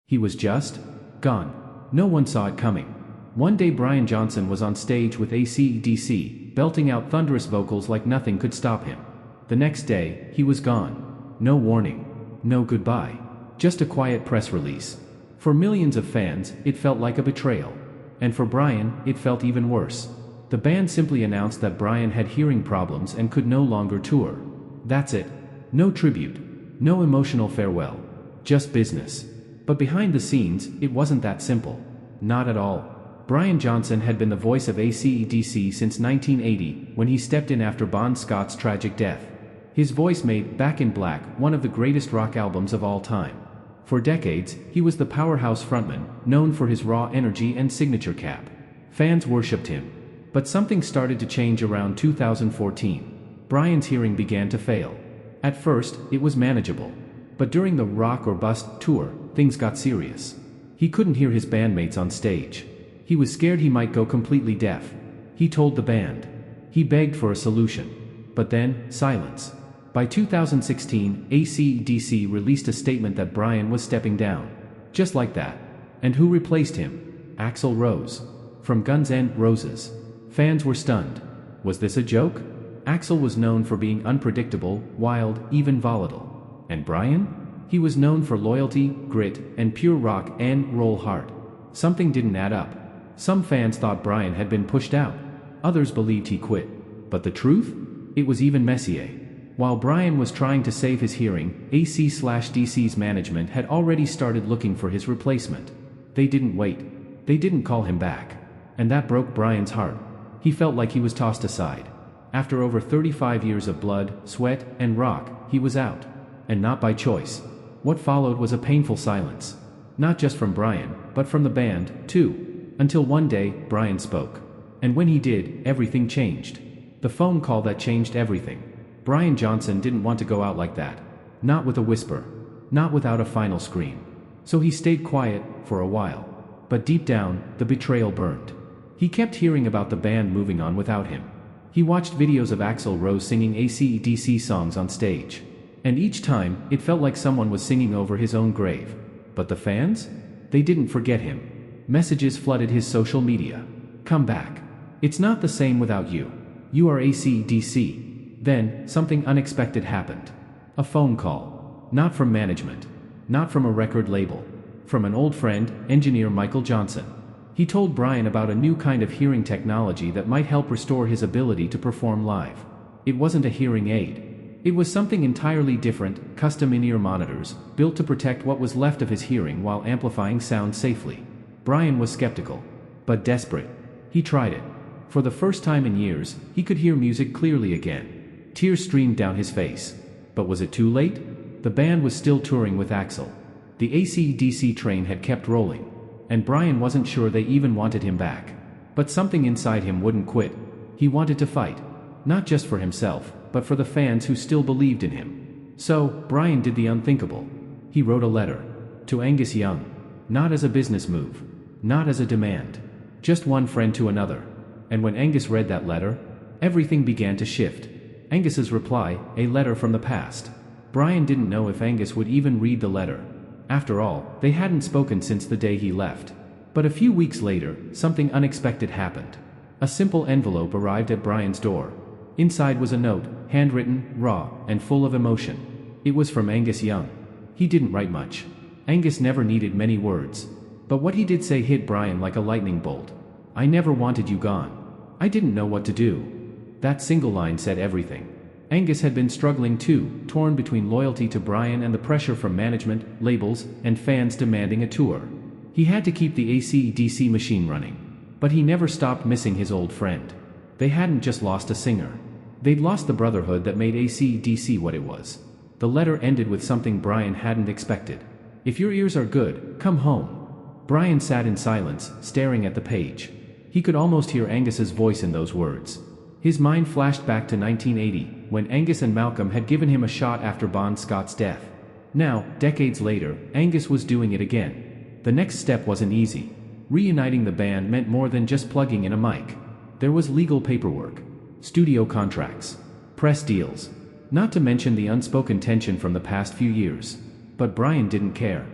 He was just gone. No one saw it coming. One day Brian Johnson was on stage with ACDC, belting out thunderous vocals like nothing could stop him. The next day, he was gone. No warning. No goodbye. Just a quiet press release. For millions of fans, it felt like a betrayal. And for Brian, it felt even worse. The band simply announced that Brian had hearing problems and could no longer tour. That's it. No tribute. No emotional farewell. Just business. But behind the scenes, it wasn't that simple. Not at all. Brian Johnson had been the voice of ACDC since 1980, when he stepped in after Bon Scott's tragic death. His voice made Back in Black one of the greatest rock albums of all time. For decades, he was the powerhouse frontman, known for his raw energy and signature cap. Fans worshipped him. But something started to change around 2014. Brian's hearing began to fail. At first, it was manageable. But during the Rock or Bust tour, things got serious. He couldn't hear his bandmates on stage. He was scared he might go completely deaf. He told the band. He begged for a solution. But then, silence. By 2016, ACDC released a statement that Brian was stepping down. Just like that. And who replaced him? Axl Rose. From Guns N' Roses. Fans were stunned. Was this a joke? Axl was known for being unpredictable, wild, even volatile. And Brian? He was known for loyalty, grit, and pure rock and roll hard. Something didn't add up. Some fans thought Brian had been pushed out. Others believed he quit. But the truth? It was even messier. While Brian was trying to save his hearing, AC/DC's management had already started looking for his replacement. They didn't wait. They didn't call him back. And that broke Brian's heart. He felt like he was tossed aside. After over 35 years of blood, sweat, and rock, he was out. And not by choice. What followed was a painful silence. Not just from Brian, but from the band, too. Until one day, Brian spoke. And when he did, everything changed. The phone call that changed everything. Brian Johnson didn't want to go out like that. Not with a whisper. Not without a final scream. So he stayed quiet, for a while. But deep down, the betrayal burned. He kept hearing about the band moving on without him. He watched videos of Axl Rose singing AC/DC songs on stage. And each time, it felt like someone was singing over his own grave. But the fans? They didn't forget him. Messages flooded his social media. Come back. It's not the same without you. You are AC/DC. Then, something unexpected happened. A phone call. Not from management. Not from a record label. From an old friend, engineer Michael Johnson. He told Brian about a new kind of hearing technology that might help restore his ability to perform live. It wasn't a hearing aid. It was something entirely different, custom in-ear monitors, built to protect what was left of his hearing while amplifying sound safely. Brian was skeptical. But desperate. He tried it. For the first time in years, he could hear music clearly again. Tears streamed down his face. But was it too late? The band was still touring with Axl. The AC/DC train had kept rolling. And Brian wasn't sure they even wanted him back. But something inside him wouldn't quit. He wanted to fight. Not just for himself, but for the fans who still believed in him. So, Brian did the unthinkable. He wrote a letter. To Angus Young. Not as a business move. Not as a demand. Just one friend to another. And when Angus read that letter, everything began to shift. Angus's reply, a letter from the past. Brian didn't know if Angus would even read the letter. After all, they hadn't spoken since the day he left. But a few weeks later, something unexpected happened. A simple envelope arrived at Brian's door. Inside was a note, handwritten, raw, and full of emotion. It was from Angus Young. He didn't write much. Angus never needed many words. But what he did say hit Brian like a lightning bolt. I never wanted you gone. I didn't know what to do. That single line said everything. Angus had been struggling too, torn between loyalty to Brian and the pressure from management, labels, and fans demanding a tour. He had to keep the AC/DC machine running. But he never stopped missing his old friend. They hadn't just lost a singer. They'd lost the brotherhood that made AC/DC what it was. The letter ended with something Brian hadn't expected. If your ears are good, come home. Brian sat in silence, staring at the page. He could almost hear Angus's voice in those words. His mind flashed back to 1980, when Angus and Malcolm had given him a shot after Bon Scott's death. Now, decades later, Angus was doing it again. The next step wasn't easy. Reuniting the band meant more than just plugging in a mic. There was legal paperwork, studio contracts, press deals, not to mention the unspoken tension from the past few years. But Brian didn't care.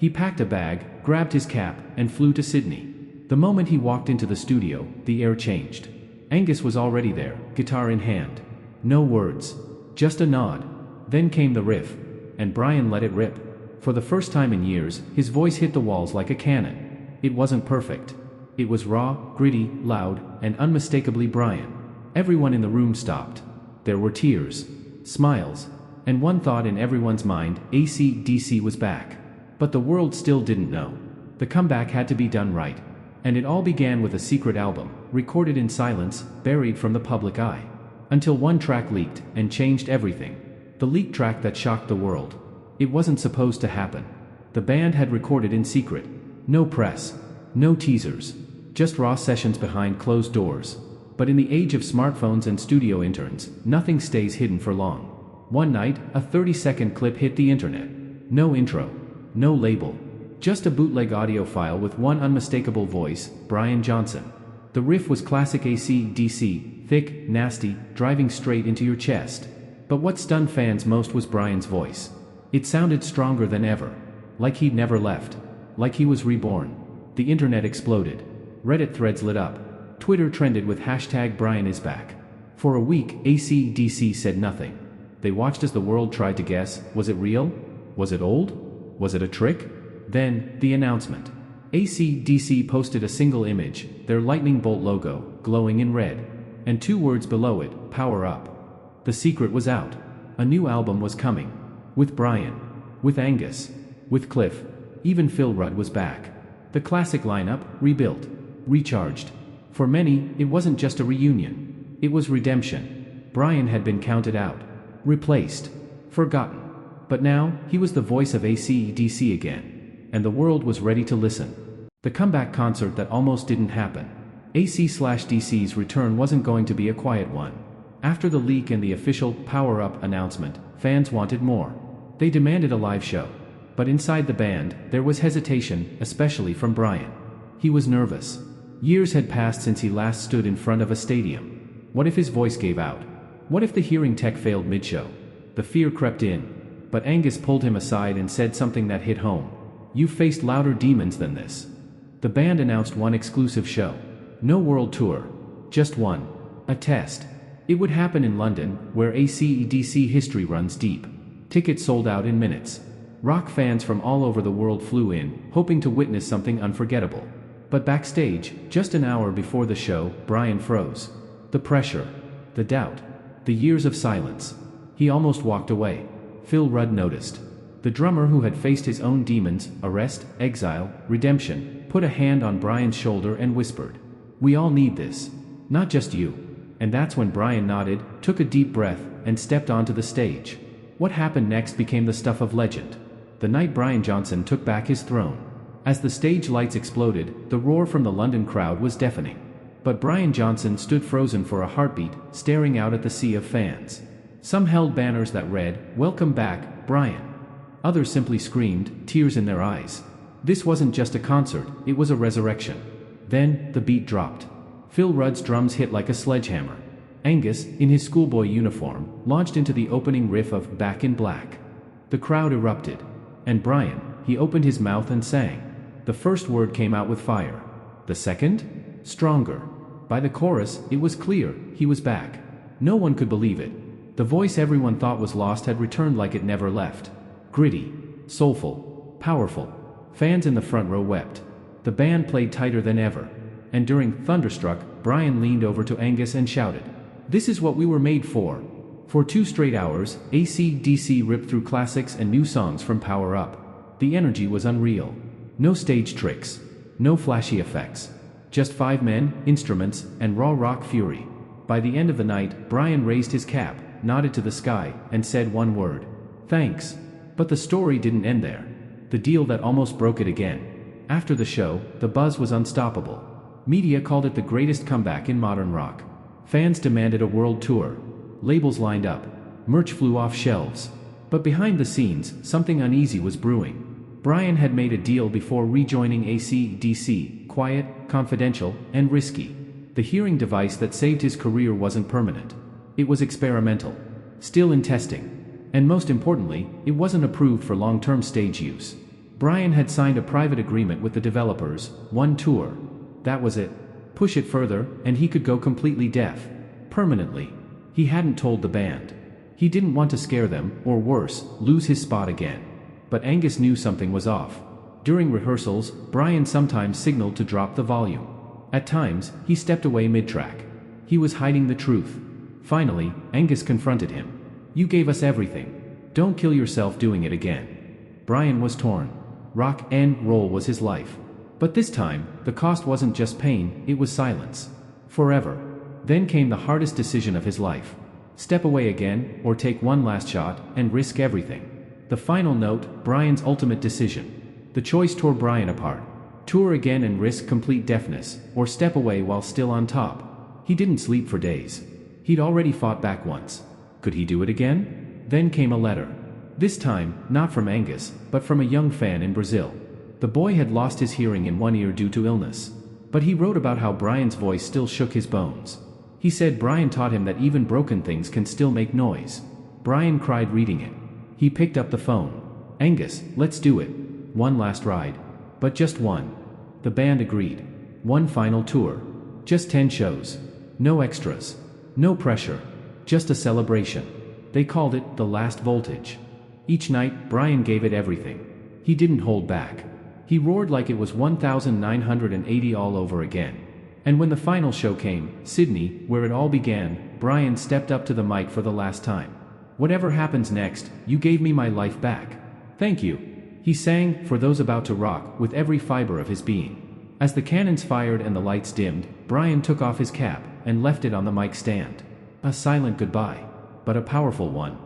He packed a bag, grabbed his cap, and flew to Sydney. The moment he walked into the studio, the air changed. Angus was already there, guitar in hand. No words. Just a nod. Then came the riff. And Brian let it rip. For the first time in years, his voice hit the walls like a cannon. It wasn't perfect. It was raw, gritty, loud, and unmistakably Brian. Everyone in the room stopped. There were tears, smiles, and one thought in everyone's mind: AC/DC was back. But the world still didn't know. The comeback had to be done right. And it all began with a secret album, recorded in silence, buried from the public eye. Until one track leaked, and changed everything. The leaked track that shocked the world. It wasn't supposed to happen. The band had recorded in secret. No press. No teasers. Just raw sessions behind closed doors. But in the age of smartphones and studio interns, nothing stays hidden for long. One night, a 30-second clip hit the internet. No intro. No label. Just a bootleg audio file with one unmistakable voice: Brian Johnson. The riff was classic AC/DC, thick, nasty, driving straight into your chest. But what stunned fans most was Brian's voice. It sounded stronger than ever. Like he'd never left. Like he was reborn. The internet exploded. Reddit threads lit up. Twitter trended with hashtag #BrianIsBack. For a week, AC/DC said nothing. They watched as the world tried to guess: was it real? Was it old? Was it a trick? Then, the announcement. AC/DC posted a single image, their lightning bolt logo, glowing in red. And 2 words below it: Power Up. The secret was out. A new album was coming. With Brian. With Angus. With Cliff. Even Phil Rudd was back. The classic lineup, rebuilt. Recharged. For many, it wasn't just a reunion. It was redemption. Brian had been counted out. Replaced. Forgotten. But now, he was the voice of AC/DC again. And the world was ready to listen. The comeback concert that almost didn't happen. AC/DC's return wasn't going to be a quiet one. After the leak and the official Power Up announcement, fans wanted more. They demanded a live show. But inside the band, there was hesitation, especially from Brian. He was nervous. Years had passed since he last stood in front of a stadium. What if his voice gave out? What if the hearing tech failed mid-show? The fear crept in. But Angus pulled him aside and said something that hit home. "You've faced louder demons than this." The band announced one exclusive show. No world tour. Just one. A test. It would happen in London, where AC/DC history runs deep. Tickets sold out in minutes. Rock fans from all over the world flew in, hoping to witness something unforgettable. But backstage, just an hour before the show, Brian froze. The pressure. The doubt. The years of silence. He almost walked away. Phil Rudd noticed. The drummer who had faced his own demons, arrest, exile, redemption, put a hand on Brian's shoulder and whispered, "We all need this. Not just you." And that's when Brian nodded, took a deep breath, and stepped onto the stage. What happened next became the stuff of legend. The night Brian Johnson took back his throne. As the stage lights exploded, the roar from the London crowd was deafening. But Brian Johnson stood frozen for a heartbeat, staring out at the sea of fans. Some held banners that read, "Welcome back, Brian." Others simply screamed, tears in their eyes. This wasn't just a concert, it was a resurrection. Then, the beat dropped. Phil Rudd's drums hit like a sledgehammer. Angus, in his schoolboy uniform, launched into the opening riff of Back in Black. The crowd erupted. And Brian, he opened his mouth and sang. The first word came out with fire. The second? Stronger. By the chorus, it was clear, he was back. No one could believe it. The voice everyone thought was lost had returned like it never left. Gritty. Soulful. Powerful. Fans in the front row wept. The band played tighter than ever. And during Thunderstruck, Brian leaned over to Angus and shouted, "This is what we were made for." For 2 straight hours, AC/DC ripped through classics and new songs from Power Up. The energy was unreal. No stage tricks. No flashy effects. Just 5 men, instruments, and raw rock fury. By the end of the night, Brian raised his cap, nodded to the sky, and said one word. "Thanks." But the story didn't end there. The deal that almost broke it again. After the show, the buzz was unstoppable. Media called it the greatest comeback in modern rock. Fans demanded a world tour. Labels lined up. Merch flew off shelves. But behind the scenes, something uneasy was brewing. Brian had made a deal before rejoining AC/DC, quiet, confidential, and risky. The hearing device that saved his career wasn't permanent. It was experimental. Still in testing. And most importantly, it wasn't approved for long-term stage use. Brian had signed a private agreement with the developers, one tour. That was it. Push it further, and he could go completely deaf. Permanently. He hadn't told the band. He didn't want to scare them, or worse, lose his spot again. But Angus knew something was off. During rehearsals, Brian sometimes signaled to drop the volume. At times, he stepped away mid-track. He was hiding the truth. Finally, Angus confronted him. "You gave us everything. Don't kill yourself doing it again." Brian was torn. Rock and roll was his life. But this time, the cost wasn't just pain, it was silence. Forever. Then came the hardest decision of his life. Step away again, or take one last shot, and risk everything. The final note, Brian's ultimate decision. The choice tore Brian apart. Tour again and risk complete deafness, or step away while still on top. He didn't sleep for days. He'd already fought back once. Could he do it again? Then came a letter. This time, not from Angus, but from a young fan in Brazil. The boy had lost his hearing in one ear due to illness. But he wrote about how Brian's voice still shook his bones. He said Brian taught him that even broken things can still make noise. Brian cried reading it. He picked up the phone. "Angus, let's do it. One last ride. But just one." The band agreed. One final tour. Just 10 shows. No extras. No pressure. Just a celebration. They called it The Last Voltage. Each night, Brian gave it everything. He didn't hold back. He roared like it was 1980 all over again. And when the final show came, Sydney, where it all began, Brian stepped up to the mic for the last time. "Whatever happens next, you gave me my life back. Thank you." He sang, for those about to rock, with every fiber of his being. As the cannons fired and the lights dimmed, Brian took off his cap, and left it on the mic stand. A silent goodbye. But a powerful one.